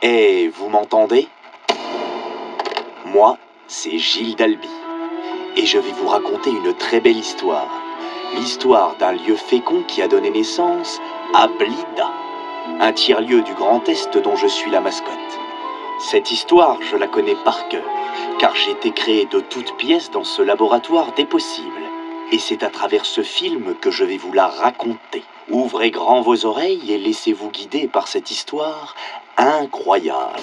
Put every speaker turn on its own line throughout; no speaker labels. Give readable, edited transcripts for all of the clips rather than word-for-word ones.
Eh, vous m'entendez? Moi, c'est Gilles d'Albi. Et je vais vous raconter une très belle histoire. L'histoire d'un lieu fécond qui a donné naissance à Blida, un tiers-lieu du Grand Est dont je suis la mascotte. Cette histoire, je la connais par cœur, car j'ai été créé de toutes pièces dans ce laboratoire des possibles. Et c'est à travers ce film que je vais vous la raconter. Ouvrez grand vos oreilles et laissez-vous guider par cette histoire incroyable.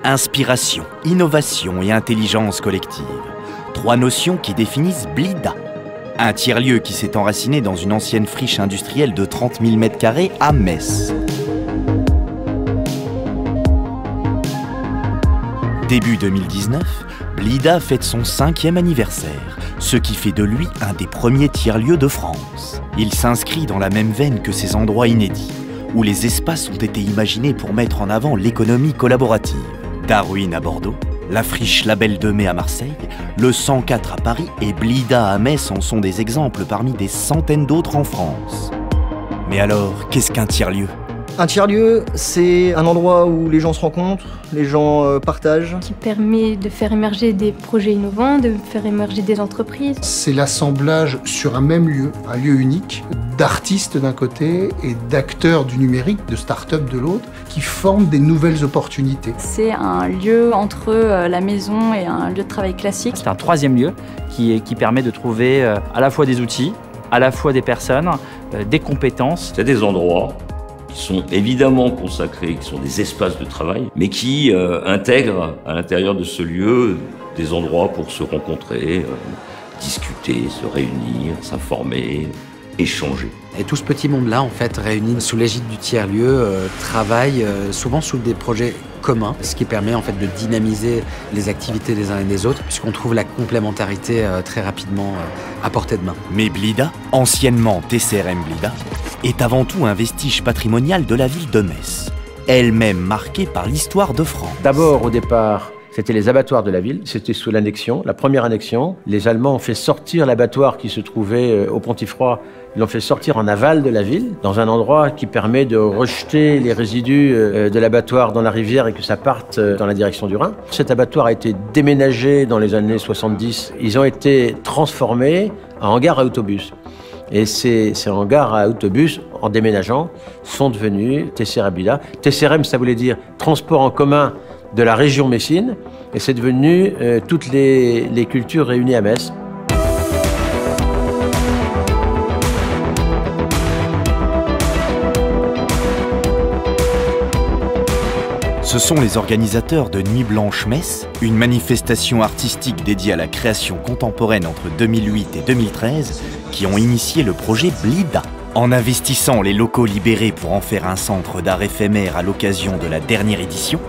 Inspiration, innovation et intelligence collective. Trois notions qui définissent Blida. Un tiers-lieu qui s'est enraciné dans une ancienne friche industrielle de 30 000 m² à Metz. Début 2019, Blida fête son 5e anniversaire, ce qui fait de lui un des premiers tiers-lieux de France. Il s'inscrit dans la même veine que ces endroits inédits, où les espaces ont été imaginés pour mettre en avant l'économie collaborative. Darwin à Bordeaux, la friche Label de Mai à Marseille, le 104 à Paris et Blida à Metz en sont des exemples parmi des centaines d'autres en France. Mais alors, qu'est-ce qu'un tiers-lieu ?
Un tiers-lieu, c'est un endroit où les gens se rencontrent, les gens partagent.
Qui permet de faire émerger des projets innovants, de faire émerger des entreprises.
C'est l'assemblage sur un même lieu, un lieu unique, d'artistes d'un côté et d'acteurs du numérique, de start-up de l'autre, qui forment des nouvelles opportunités.
C'est un lieu entre la maison et un lieu de travail classique.
C'est un troisième lieu qui permet de trouver à la fois des outils, à la fois des personnes, des compétences.
C'est des endroits qui sont évidemment consacrés, qui sont des espaces de travail, mais qui intègrent à l'intérieur de ce lieu des endroits pour se rencontrer, discuter, se réunir, s'informer, échanger.
Et tout ce petit monde-là, en fait, réuni sous l'égide du tiers-lieu, travaille souvent sous des projets communs, ce qui permet en fait de dynamiser les activités des uns et des autres, puisqu'on trouve la complémentarité très rapidement à portée de main.
Mais Blida, anciennement TCRM Blida, est avant tout un vestige patrimonial de la ville de Metz, elle-même marquée par l'histoire de France.
D'abord, au départ, c'était les abattoirs de la ville, c'était sous l'annexion, la première annexion. Les Allemands ont fait sortir l'abattoir qui se trouvait au Pontifroy, ils l'ont fait sortir en aval de la ville, dans un endroit qui permet de rejeter les résidus de l'abattoir dans la rivière et que ça parte dans la direction du Rhin. Cet abattoir a été déménagé dans les années 70. Ils ont été transformés en hangar à autobus. Et ces hangars à autobus, en déménageant, sont devenus TCRM Blida. TCRM, ça voulait dire transport en commun de la région Messine, et c'est devenu toutes les cultures réunies à Metz.
Ce sont les organisateurs de Nuit Blanche Metz, une manifestation artistique dédiée à la création contemporaine entre 2008 et 2013, qui ont initié le projet Blida. En investissant les locaux libérés pour en faire un centre d'art éphémère à l'occasion de la dernière édition,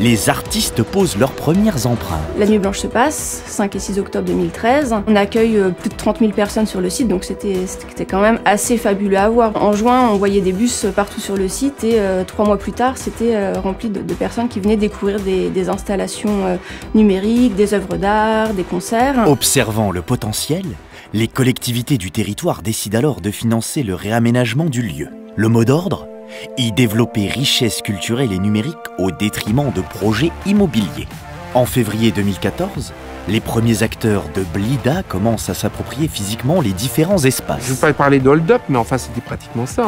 les artistes posent leurs premières empreintes.
La Nuit Blanche se passe, 5 et 6 octobre 2013. On accueille plus de 30 000 personnes sur le site, donc c'était quand même assez fabuleux à voir. En juin, on voyait des bus partout sur le site et 3 mois plus tard, c'était rempli de personnes qui venaient découvrir des installations numériques, des œuvres d'art, des concerts.
Observant le potentiel, les collectivités du territoire décident alors de financer le réaménagement du lieu. Le mot d'ordre ? Y développer richesse culturelle et numérique au détriment de projets immobiliers. En février 2014, les premiers acteurs de Blida commencent à s'approprier physiquement les différents espaces.
Je ne veux pas parler de hold-up, mais enfin c'était pratiquement ça.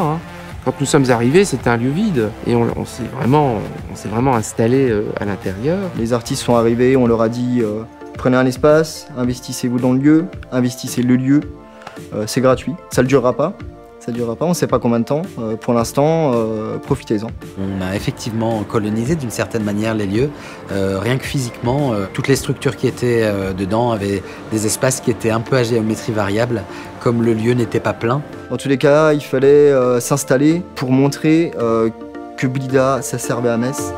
Quand nous sommes arrivés, c'était un lieu vide et on s'est vraiment installé à l'intérieur.
Les artistes sont arrivés, on leur a dit prenez un espace, investissez-vous dans le lieu, investissez le lieu, c'est gratuit, ça ne durera pas. Ça ne durera pas, on ne sait pas combien de temps. Pour l'instant, profitez-en.
On a effectivement colonisé d'une certaine manière les lieux. Rien que physiquement, toutes les structures qui étaient dedans avaient des espaces qui étaient un peu à géométrie variable, comme le lieu n'était pas plein.
Dans tous les cas, il fallait s'installer pour montrer que Blida, ça servait à Metz.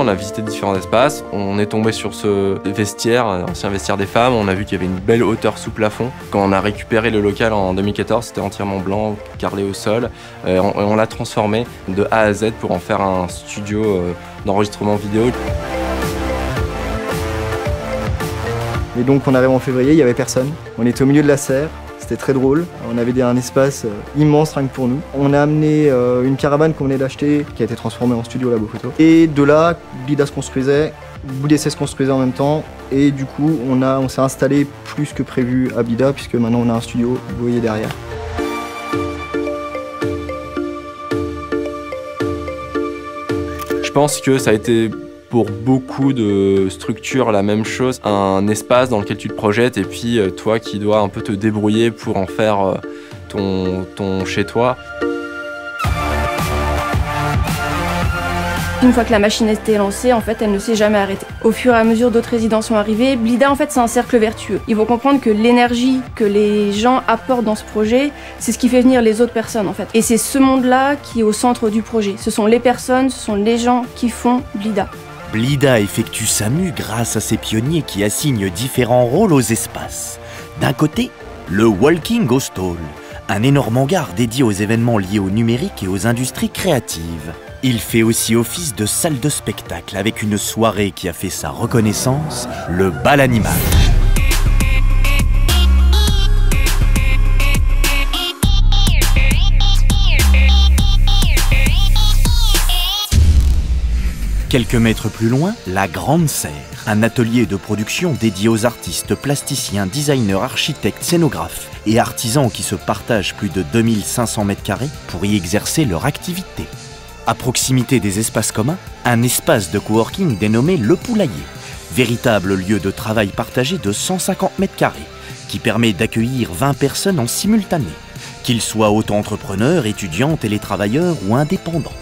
On a visité différents espaces, on est tombé sur ce vestiaire, l'ancien vestiaire des femmes, on a vu qu'il y avait une belle hauteur sous plafond. Quand on a récupéré le local en 2014, c'était entièrement blanc, carrelé au sol. On l'a transformé de A à Z pour en faire un studio d'enregistrement vidéo.
Et donc on arrive en février, il n'y avait personne. On était au milieu de la serre, c'était très drôle. On avait un espace immense rien que pour nous. On a amené une caravane qu'on venait d'acheter, qui a été transformée en studio labo photo. Et de là, Blida se construisait, BoutDC se construisait en même temps. Et du coup, on s'est installé plus que prévu à Blida, puisque maintenant on a un studio, vous voyez derrière.
Je pense que ça a été pour beaucoup de structures la même chose, un espace dans lequel tu te projettes et puis toi qui dois un peu te débrouiller pour en faire ton chez-toi.
Une fois que la machine était lancée, en fait, elle ne s'est jamais arrêtée. Au fur et à mesure, d'autres résidents sont arrivés. Blida, en fait, c'est un cercle vertueux. Ils vont comprendre que l'énergie que les gens apportent dans ce projet, c'est ce qui fait venir les autres personnes, en fait. Et c'est ce monde-là qui est au centre du projet. Ce sont les personnes, ce sont les gens qui font Blida.
Blida effectue sa mue grâce à ses pionniers qui assignent différents rôles aux espaces. D'un côté, le Walking Ghost Hall, un énorme hangar dédié aux événements liés au numérique et aux industries créatives. Il fait aussi office de salle de spectacle avec une soirée qui a fait sa reconnaissance, le Bal Animal. Quelques mètres plus loin, la Grande Serre, un atelier de production dédié aux artistes, plasticiens, designers, architectes, scénographes et artisans qui se partagent plus de 2500 m² pour y exercer leur activité. À proximité des espaces communs, un espace de coworking dénommé Le Poulailler, véritable lieu de travail partagé de 150 m² qui permet d'accueillir 20 personnes en simultané, qu'ils soient auto-entrepreneurs, étudiants, télétravailleurs ou indépendants.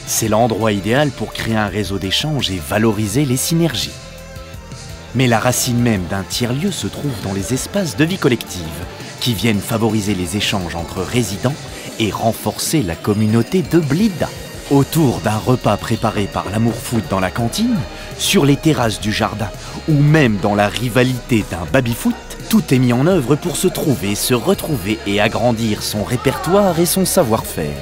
C'est l'endroit idéal pour créer un réseau d'échanges et valoriser les synergies. Mais la racine même d'un tiers-lieu se trouve dans les espaces de vie collective, qui viennent favoriser les échanges entre résidents et renforcer la communauté de Blida. Autour d'un repas préparé par l'amour foot dans la cantine, sur les terrasses du jardin ou même dans la rivalité d'un baby-foot, tout est mis en œuvre pour se trouver, se retrouver et agrandir son répertoire et son savoir-faire.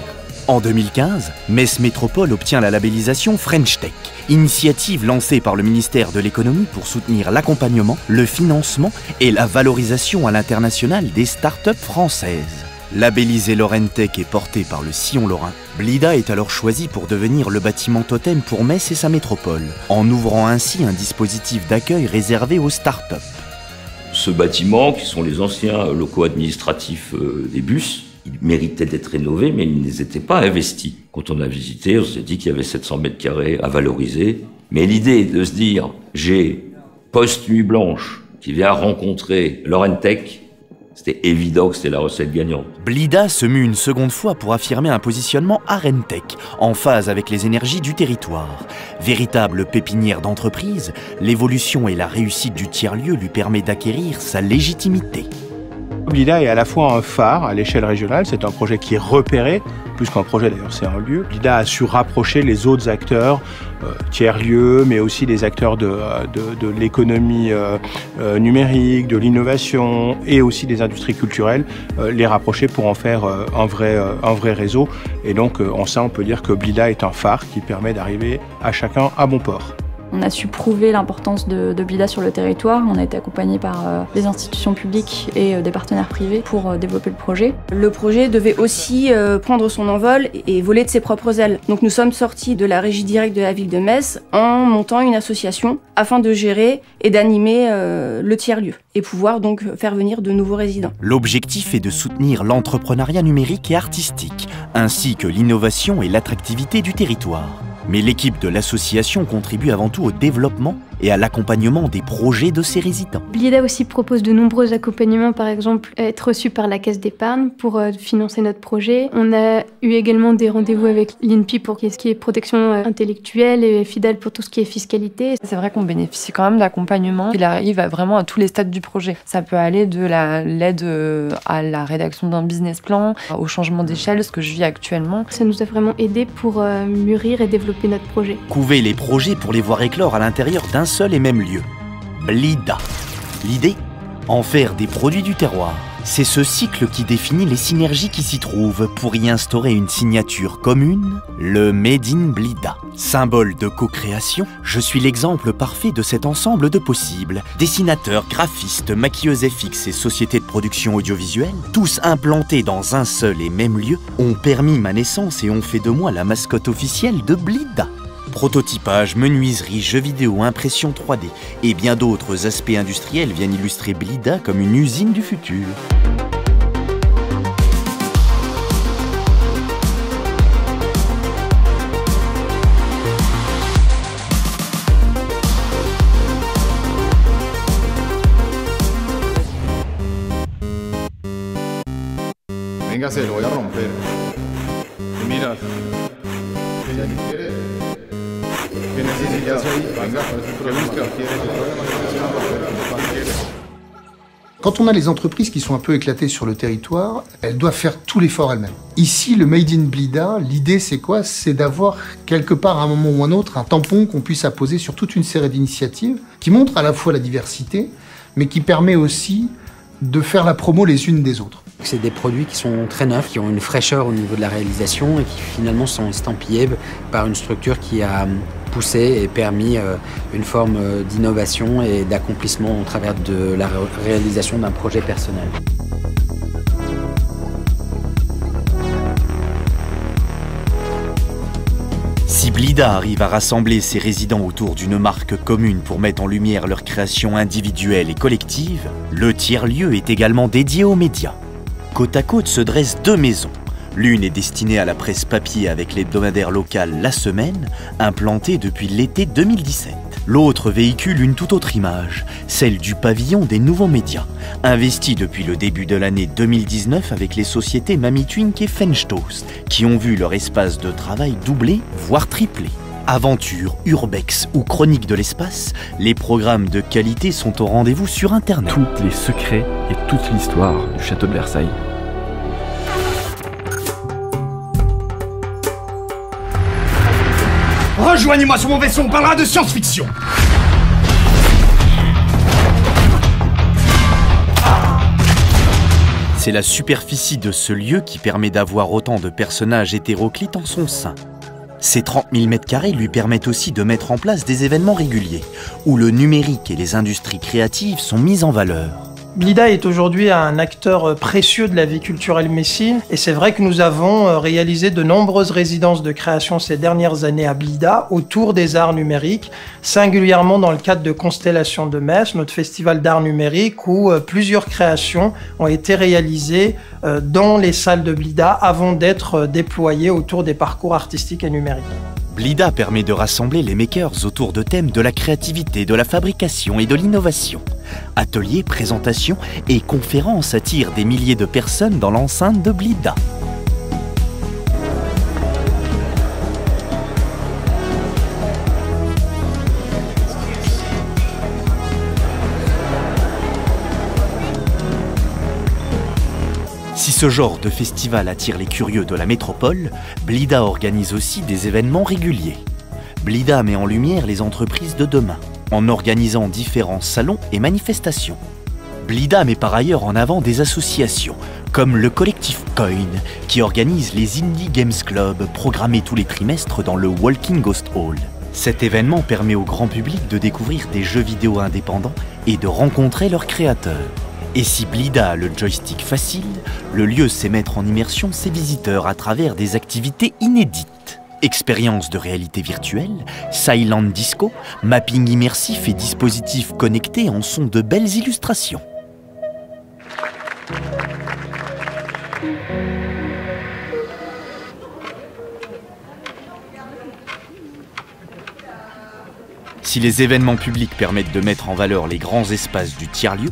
En 2015, Metz Métropole obtient la labellisation French Tech, initiative lancée par le ministère de l'économie pour soutenir l'accompagnement, le financement et la valorisation à l'international des startups françaises. Labellisé Lorraine Tech et porté par le Sillon Lorrain, Blida est alors choisi pour devenir le bâtiment totem pour Metz et sa métropole, en ouvrant ainsi un dispositif d'accueil réservé aux startups.
Ce bâtiment, qui sont les anciens locaux administratifs des bus, ils méritaient d'être rénovés, mais ils n'étaient pas investis. Quand on a visité, on s'est dit qu'il y avait 700 m² à valoriser. Mais l'idée de se dire, j'ai Post Nuit Blanche qui vient rencontrer Lorraine Tech, c'était évident que c'était la recette gagnante.
Blida se mue une seconde fois pour affirmer un positionnement Arentech, en phase avec les énergies du territoire. Véritable pépinière d'entreprise, l'évolution et la réussite du tiers-lieu lui permet d'acquérir sa légitimité.
Blida est à la fois un phare à l'échelle régionale, c'est un projet qui est repéré, plus qu'un projet d'ailleurs, c'est un lieu. Blida a su rapprocher les autres acteurs, tiers-lieux, mais aussi les acteurs de l'économie numérique, de l'innovation et aussi des industries culturelles, les rapprocher pour en faire un vrai réseau. Et donc en ça, on peut dire que Blida est un phare qui permet d'arriver à chacun à bon port.
On a su prouver l'importance de Blida sur le territoire. On a été accompagné par des institutions publiques et des partenaires privés pour développer le projet.
Le projet devait aussi prendre son envol et voler de ses propres ailes. Donc nous sommes sortis de la régie directe de la ville de Metz en montant une association afin de gérer et d'animer le tiers-lieu et pouvoir donc faire venir de nouveaux résidents.
L'objectif est de soutenir l'entrepreneuriat numérique et artistique, ainsi que l'innovation et l'attractivité du territoire. Mais l'équipe de l'association contribue avant tout au développement et à l'accompagnement des projets de ses résidents.
Blida aussi propose de nombreux accompagnements, par exemple être reçu par la caisse d'épargne pour financer notre projet. On a eu également des rendez-vous avec l'INPI pour ce qui est protection intellectuelle et FIDAL pour tout ce qui est fiscalité.
C'est vrai qu'on bénéficie quand même d'accompagnement. Il arrive vraiment à tous les stades du projet. Ça peut aller de l'aide à la rédaction d'un business plan, au changement d'échelle, ce que je vis actuellement.
Ça nous a vraiment aidé pour mûrir et développer notre projet.
Couver les projets pour les voir éclore à l'intérieur d'un seul et même lieu. Blida. L'idée ? En faire des produits du terroir. C'est ce cycle qui définit les synergies qui s'y trouvent pour y instaurer une signature commune, le Made in Blida. Symbole de co-création, je suis l'exemple parfait de cet ensemble de possibles. Dessinateurs, graphistes, maquilleuses FX et sociétés de production audiovisuelle, tous implantés dans un seul et même lieu, ont permis ma naissance et ont fait de moi la mascotte officielle de Blida. Prototypage, menuiserie, jeux vidéo, impression 3D et bien d'autres aspects industriels viennent illustrer Blida comme une usine du futur.
Véngase, lo voy a romper. Y mira. ¿Qué necesitas ahí? Venga, ¿qué buscas?
Quand on a les entreprises qui sont un peu éclatées sur le territoire, elles doivent faire tout l'effort elles-mêmes. Ici, le Made in Blida, l'idée c'est quoi? C'est d'avoir quelque part, à un moment ou un autre, un tampon qu'on puisse apposer sur toute une série d'initiatives qui montrent à la fois la diversité, mais qui permet aussi de faire la promo les unes des autres.
C'est des produits qui sont très neufs, qui ont une fraîcheur au niveau de la réalisation et qui finalement sont estampillés par une structure qui a poussé et permis une forme d'innovation et d'accomplissement au travers de la réalisation d'un projet personnel.
Si Blida arrive à rassembler ses résidents autour d'une marque commune pour mettre en lumière leur création individuelle et collective, le tiers-lieu est également dédié aux médias. Côte à côte se dressent deux maisons. L'une est destinée à la presse papier avec l'hebdomadaire local La Semaine, implanté depuis l'été 2017. L'autre véhicule une toute autre image, celle du pavillon des nouveaux médias, investi depuis le début de l'année 2019 avec les sociétés Mamitwink et French Toast, qui ont vu leur espace de travail doubler, voire tripler. Aventure, urbex ou chronique de l'espace, les programmes de qualité sont au rendez-vous sur Internet.
Tous les secrets et toute l'histoire du château de Versailles.
Rejoignez-moi sur mon vaisseau, on parlera de science-fiction.
C'est la superficie de ce lieu qui permet d'avoir autant de personnages hétéroclites en son sein. Ces 30 000 m² lui permettent aussi de mettre en place des événements réguliers, où le numérique et les industries créatives sont mis en valeur.
Blida est aujourd'hui un acteur précieux de la vie culturelle messine et c'est vrai que nous avons réalisé de nombreuses résidences de création ces dernières années à Blida autour des arts numériques, singulièrement dans le cadre de Constellation de Metz, notre festival d'art numérique où plusieurs créations ont été réalisées dans les salles de Blida avant d'être déployées autour des parcours artistiques et numériques.
Blida permet de rassembler les makers autour de thèmes de la créativité, de la fabrication et de l'innovation. Ateliers, présentations et conférences attirent des milliers de personnes dans l'enceinte de Blida. Si ce genre de festival attire les curieux de la métropole, Blida organise aussi des événements réguliers. Blida met en lumière les entreprises de demain, en organisant différents salons et manifestations. Blida met par ailleurs en avant des associations, comme le collectif Coin, qui organise les Indie Games Club, programmés tous les trimestres dans le Walking Ghost Hall. Cet événement permet au grand public de découvrir des jeux vidéo indépendants et de rencontrer leurs créateurs. Et si Blida a le joystick facile, le lieu sait mettre en immersion ses visiteurs à travers des activités inédites. Expériences de réalité virtuelle, silent disco, mapping immersif et dispositifs connectés en sont de belles illustrations. Si les événements publics permettent de mettre en valeur les grands espaces du tiers-lieu,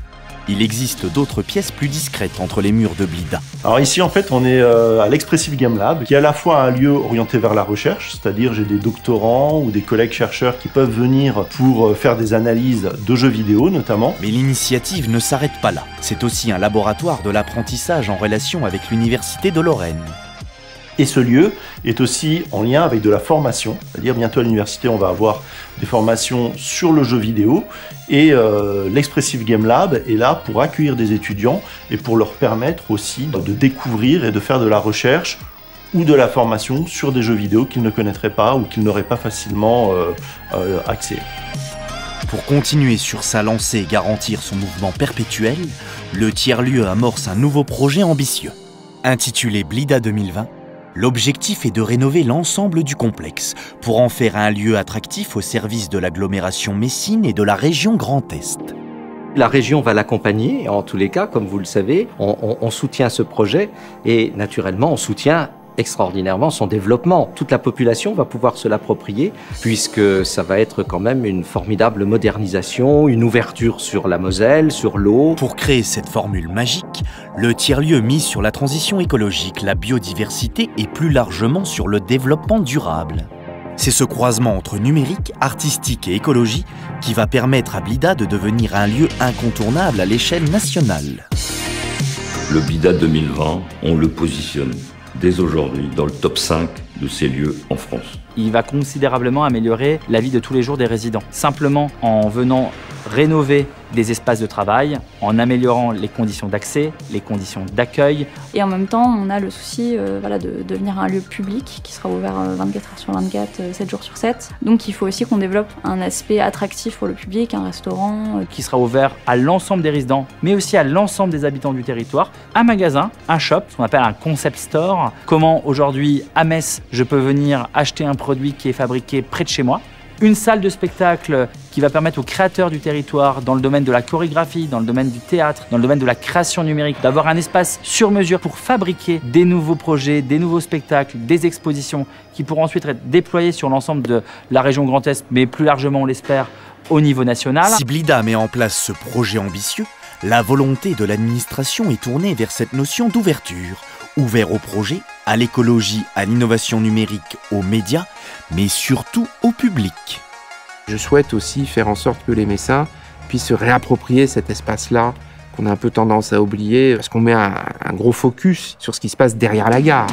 il existe d'autres pièces plus discrètes entre les murs de Blida.
Alors ici, en fait, on est à l'Expressive Game Lab, qui est à la fois un lieu orienté vers la recherche, c'est-à-dire j'ai des doctorants ou des collègues chercheurs qui peuvent venir pour faire des analyses de jeux vidéo, notamment.
Mais l'initiative ne s'arrête pas là. C'est aussi un laboratoire de l'apprentissage en relation avec l'Université de Lorraine.
Et ce lieu est aussi en lien avec de la formation, c'est-à-dire bientôt à l'université on va avoir des formations sur le jeu vidéo et l'Expressive Game Lab est là pour accueillir des étudiants et pour leur permettre aussi de découvrir et de faire de la recherche ou de la formation sur des jeux vidéo qu'ils ne connaîtraient pas ou qu'ils n'auraient pas facilement accès.
Pour continuer sur sa lancée et garantir son mouvement perpétuel, le tiers-lieu amorce un nouveau projet ambitieux. Intitulé Blida 2020, l'objectif est de rénover l'ensemble du complexe pour en faire un lieu attractif au service de l'agglomération messine et de la région Grand Est.
La région va l'accompagner, en tous les cas, comme vous le savez, on soutient ce projet et naturellement on soutient extraordinairement son développement. Toute la population va pouvoir se l'approprier puisque ça va être quand même une formidable modernisation, une ouverture sur la Moselle, sur l'eau.
Pour créer cette formule magique, le tiers-lieu mise sur la transition écologique, la biodiversité et plus largement sur le développement durable. C'est ce croisement entre numérique, artistique et écologie qui va permettre à Blida de devenir un lieu incontournable à l'échelle nationale.
Le Blida 2020, on le positionne dès aujourd'hui dans le top 5 de ces lieux en France.
Il va considérablement améliorer la vie de tous les jours des résidents. Simplement en venant rénover des espaces de travail, en améliorant les conditions d'accès, les conditions d'accueil.
Et en même temps, on a le souci de devenir un lieu public qui sera ouvert 24 heures sur 24, 7 jours sur 7. Donc il faut aussi qu'on développe un aspect attractif pour le public, un restaurant.
Qui sera ouvert à l'ensemble des résidents, mais aussi à l'ensemble des habitants du territoire. Un magasin, un shop, ce qu'on appelle un concept store. Comment aujourd'hui, à Metz, je peux venir acheter un produit qui est fabriqué près de chez moi. Une salle de spectacle qui va permettre aux créateurs du territoire, dans le domaine de la chorégraphie, dans le domaine du théâtre, dans le domaine de la création numérique, d'avoir un espace sur mesure pour fabriquer des nouveaux projets, des nouveaux spectacles, des expositions qui pourront ensuite être déployés sur l'ensemble de la région Grand Est, mais plus largement, on l'espère, au niveau national.
Si Blida met en place ce projet ambitieux, la volonté de l'administration est tournée vers cette notion d'ouverture. Ouvert au projet, à l'écologie, à l'innovation numérique, aux médias, mais surtout au public.
Je souhaite aussi faire en sorte que les Messins puissent se réapproprier cet espace-là qu'on a un peu tendance à oublier parce qu'on met un gros focus sur ce qui se passe derrière la gare.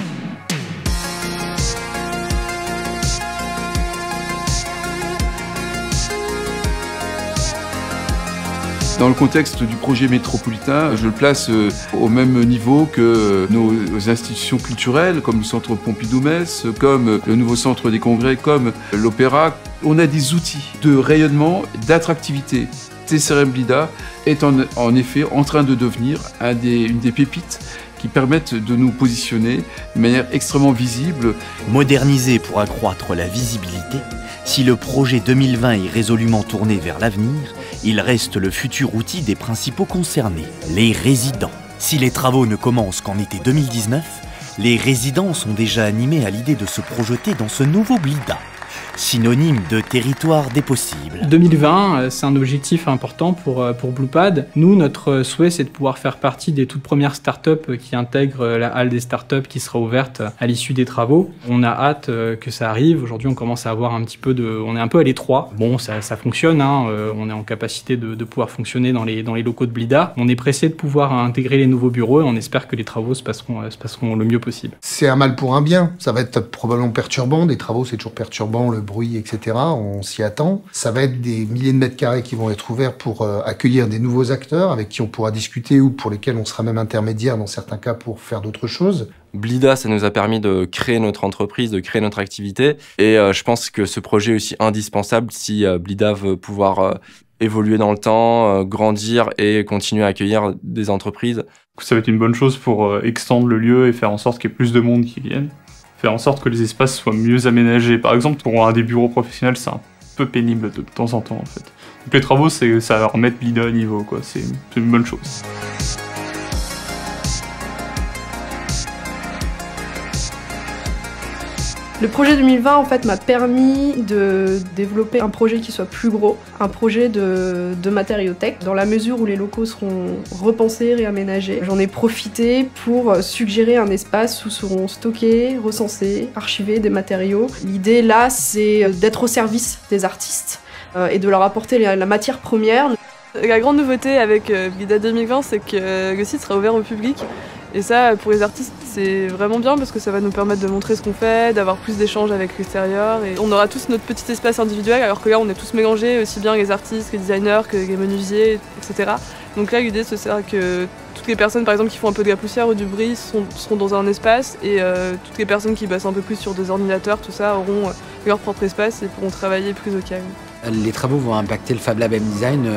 Dans le contexte du projet métropolitain, je le place au même niveau que nos institutions culturelles, comme le Centre Pompidou-Metz, comme le nouveau Centre des Congrès, comme l'Opéra. On a des outils de rayonnement, d'attractivité. TCRM Blida est en effet en train de devenir une des pépites qui permettent de nous positionner de manière extrêmement visible.
Modernisé pour accroître la visibilité, si le projet 2020 est résolument tourné vers l'avenir, il reste le futur outil des principaux concernés, les résidents. Si les travaux ne commencent qu'en été 2019, les résidents sont déjà animés à l'idée de se projeter dans ce nouveau Blida, synonyme de territoire des possibles.
2020, c'est un objectif important pour Bluepad. Nous, notre souhait, c'est de pouvoir faire partie des toutes premières startups qui intègrent la halle des startups qui sera ouverte à l'issue des travaux. On a hâte que ça arrive. Aujourd'hui, on commence à avoir un petit peu on est un peu à l'étroit. Bon, ça fonctionne, hein. On est en capacité de pouvoir fonctionner dans les locaux de Blida. On est pressé de pouvoir intégrer les nouveaux bureaux et on espère que les travaux se passeront le mieux possible.
C'est un mal pour un bien. Ça va être probablement perturbant. Des travaux, c'est toujours perturbant, le bruit, etc. On s'y attend. Ça va être des milliers de mètres carrés qui vont être ouverts pour accueillir des nouveaux acteurs avec qui on pourra discuter ou pour lesquels on sera même intermédiaire dans certains cas pour faire d'autres choses.
Blida, ça nous a permis de créer notre entreprise, de créer notre activité. Et je pense que ce projet est aussi indispensable si Blida veut pouvoir évoluer dans le temps, grandir et continuer à accueillir des entreprises.
Ça va être une bonne chose pour extendre le lieu et faire en sorte qu'il y ait plus de monde qui vienne. Faire en sorte que les espaces soient mieux aménagés. Par exemple, pour un des bureaux professionnels, c'est un peu pénible de temps en temps, en fait. Donc les travaux, ça va remettre Blida à niveau, quoi. C'est une bonne chose.
Le projet 2020 en fait m'a permis de développer un projet qui soit plus gros, un projet de matériothèque, dans la mesure où les locaux seront repensés, réaménagés. J'en ai profité pour suggérer un espace où seront stockés, recensés, archivés des matériaux. L'idée là, c'est d'être au service des artistes et de leur apporter la matière première.
La grande nouveauté avec Blida 2020, c'est que le site sera ouvert au public. Et ça, pour les artistes, c'est vraiment bien parce que ça va nous permettre de montrer ce qu'on fait, d'avoir plus d'échanges avec l'extérieur. Et on aura tous notre petit espace individuel, alors que là, on est tous mélangés, aussi bien les artistes, que les designers, que les menuisiers, etc. Donc là, l'idée, ce sera que toutes les personnes, par exemple, qui font un peu de la poussière ou du bruit seront dans un espace, et toutes les personnes qui bossent un peu plus sur des ordinateurs, tout ça, auront leur propre espace et pourront travailler plus au calme.
Les travaux vont impacter le Fab Lab M Design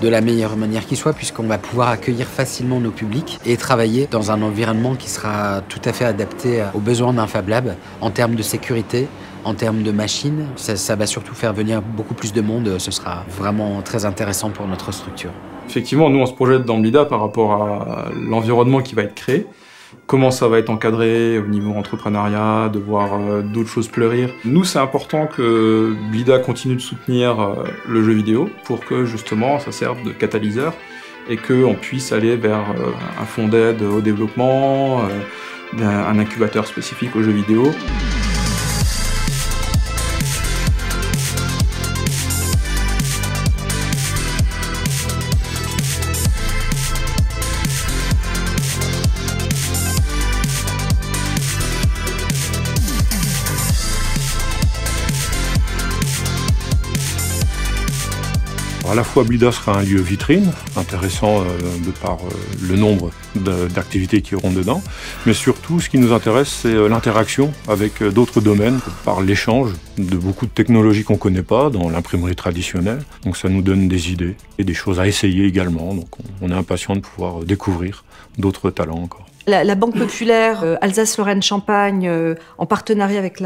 de la meilleure manière qui soit, puisqu'on va pouvoir accueillir facilement nos publics et travailler dans un environnement qui sera tout à fait adapté aux besoins d'un Fab Lab en termes de sécurité, en termes de machines. Ça va surtout faire venir beaucoup plus de monde. Ce sera vraiment très intéressant pour notre structure.
Effectivement, nous on se projette dans Blida par rapport à l'environnement qui va être créé. Comment ça va être encadré au niveau entrepreneuriat, de voir d'autres choses fleurir. Nous, c'est important que Blida continue de soutenir le jeu vidéo pour que justement ça serve de catalyseur et qu'on puisse aller vers un fonds d'aide au développement, un incubateur spécifique aux jeux vidéo.
À la fois, Blida sera un lieu vitrine, intéressant de par le nombre d'activités qui auront dedans, mais surtout, ce qui nous intéresse, c'est l'interaction avec d'autres domaines, par l'échange de beaucoup de technologies qu'on ne connaît pas dans l'imprimerie traditionnelle. Donc ça nous donne des idées et des choses à essayer également. Donc on est impatient de pouvoir découvrir d'autres talents encore.
La Banque Populaire Alsace-Lorraine-Champagne, en partenariat avec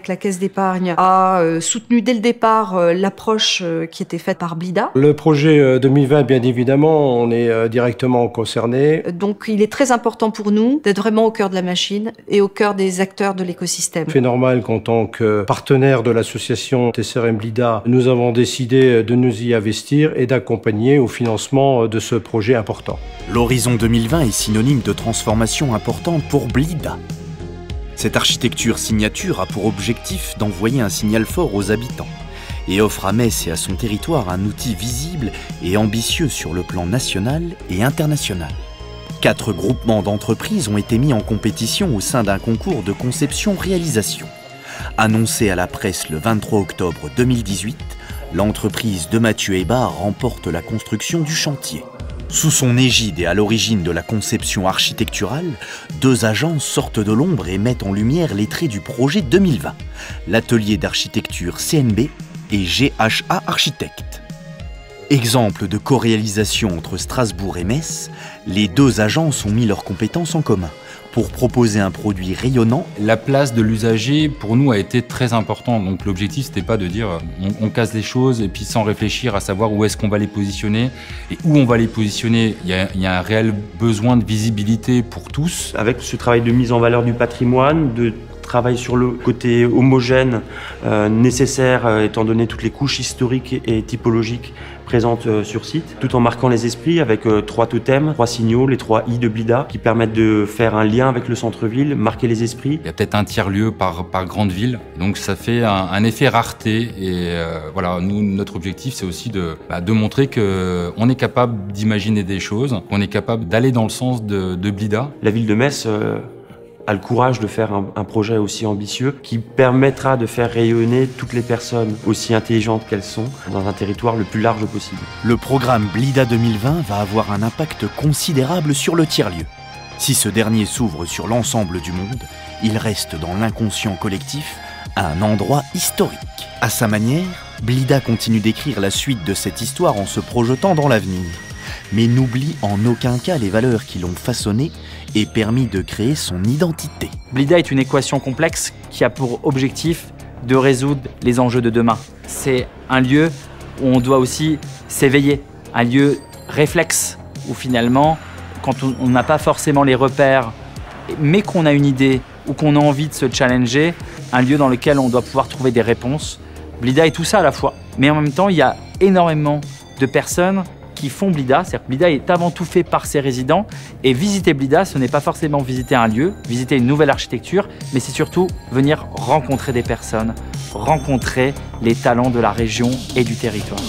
la Caisse d'épargne, a soutenu dès le départ l'approche qui était faite par Blida.
Le projet 2020, bien évidemment, on est directement concerné.
Donc il est très important pour nous d'être vraiment au cœur de la machine et au cœur des acteurs de l'écosystème.
C'est normal qu'en tant que partenaire de l'association TSRM Blida, nous avons décidé de nous y investir et d'accompagner au financement de ce projet important.
L'horizon 2020 est synonyme de transformation importante pour Blida. Cette architecture signature a pour objectif d'envoyer un signal fort aux habitants et offre à Metz et à son territoire un outil visible et ambitieux sur le plan national et international. 4 groupements d'entreprises ont été mis en compétition au sein d'un concours de conception-réalisation. Annoncé à la presse le 23 octobre 2018, l'entreprise de Mathieu Hébard remporte la construction du chantier. Sous son égide et à l'origine de la conception architecturale, 2 agences sortent de l'ombre et mettent en lumière les traits du projet 2020, l'atelier d'architecture CNB et GHA Architecte. Exemple de co-réalisation entre Strasbourg et Metz, les 2 agences ont mis leurs compétences en commun pour proposer un produit rayonnant.
La place de l'usager, pour nous, a été très importante. Donc l'objectif, c'était pas de dire on casse les choses et puis sans réfléchir à savoir où est-ce qu'on va les positionner et où on va les positionner. Il y a un réel besoin de visibilité pour tous.
Avec ce travail de mise en valeur du patrimoine, de travail sur le côté homogène nécessaire étant donné toutes les couches historiques et typologiques présentes sur site, tout en marquant les esprits avec 3 totems, 3 signaux, les 3 I de Blida, qui permettent de faire un lien avec le centre-ville, marquer les esprits.
Il y a peut-être un tiers-lieu par grande ville, donc ça fait un effet rareté. Et voilà, nous, notre objectif, c'est aussi de montrer qu'on est capable d'imaginer des choses, qu'on est capable d'aller dans le sens de Blida.
La ville de Metz a le courage de faire un projet aussi ambitieux qui permettra de faire rayonner toutes les personnes aussi intelligentes qu'elles sont dans un territoire le plus large possible.
Le programme Blida 2020 va avoir un impact considérable sur le tiers-lieu. Si ce dernier s'ouvre sur l'ensemble du monde, il reste dans l'inconscient collectif un endroit historique. À sa manière, Blida continue d'écrire la suite de cette histoire en se projetant dans l'avenir, mais n'oublie en aucun cas les valeurs qui l'ont façonné et permis de créer son identité.
Blida est une équation complexe qui a pour objectif de résoudre les enjeux de demain. C'est un lieu où on doit aussi s'éveiller, un lieu réflexe, où finalement, quand on n'a pas forcément les repères, mais qu'on a une idée ou qu'on a envie de se challenger, un lieu dans lequel on doit pouvoir trouver des réponses. Blida est tout ça à la fois, mais en même temps, il y a énormément de personnes qui font Blida. C'est-à-dire que Blida est avant tout fait par ses résidents, et visiter Blida, ce n'est pas forcément visiter un lieu, visiter une nouvelle architecture, mais c'est surtout venir rencontrer des personnes, rencontrer les talents de la région et du territoire.